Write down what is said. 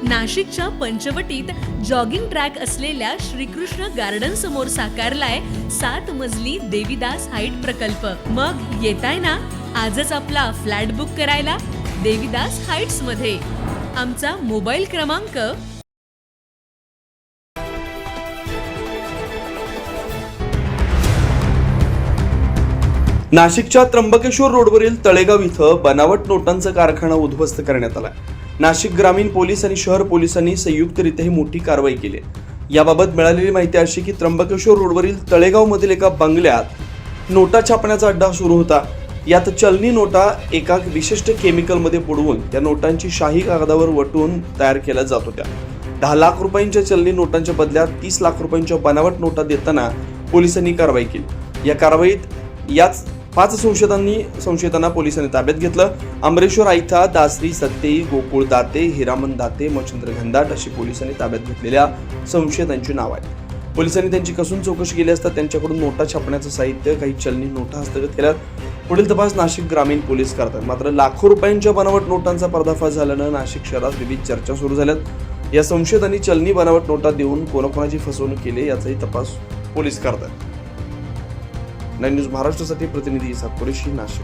नाशिकच्या पंचवटीत jogging track असलेल्या Shrikrishna garden समोर साकारलाय 7 मजली देवीदास हाईट प्रकल्प। मग येताय ना आजच आपला फ्लॅट बुक करायला देवीदास हाईट्स मध्ये। आमचा मोबाईल क्रमांक नाशिकच्या त्र्यंबकेश्वर रोडवरील तळेगाव इथं बनावट नोटांचा कारखाना उद्ध्वस्त करण्यात आला। नाशिक ग्रामीण पोलीस आणि शहर पोलिसांनी संयुक्तरित्या ही मोठी कारवाई केली। याबाबत मिळालेली माहिती अशी की त्र्यंबकेश्वर रोडवरील तळेगाव मधील एका बंगल्यात नोटा छापण्याचा अड्डा सुरू होता। यात चलनी नोटा एका विशिष्ट केमिकलमध्ये बुडवून त्या नोटांची शाही कागदावर वटून तयार केल्या जात होत्या। 10 लाख रुपयांच्या चलनी नोटांच्या बदल्यात 30 लाख रुपयांच्या बनावट नोटा देताना पोलिसांनी कारवाई केली। या कारवाईत याच 5 संशयितांना पोलिसांनी ताब्यात घेतलं। अमरेश्वर आयथा, दासरी सत्ते, गोकुळ दाते, हिरामन दाते, मच्छिंद्र घनदाट अशी पोलिसांनी ताब्यात घेतलेल्या संशयितांची नाव आहेत। पोलिसांनी त्यांची कसून चौकशी केली असता त्यांच्याकडून नोटा छापण्याचं साहित्य, काही चलनी नोटा हस्तगत केल्यात। पुढील तपास नाशिक ग्रामीण पोलीस करतात। मात्र लाखो रुपयांच्या बनावट नोटांचा पर्दाफाश झाल्यानं नाशिक शहरात विविध चर्चा सुरू झाल्यात। या संशयितांनी चलनी बनावट नोटा देऊन कोणाकोणाची फसवणूक केली याचाही तपास पोलीस करतात। 9 न्यूज महाराष्ट्रासाठी प्रतिनिधी इसाक कुरेशी, नाशिक।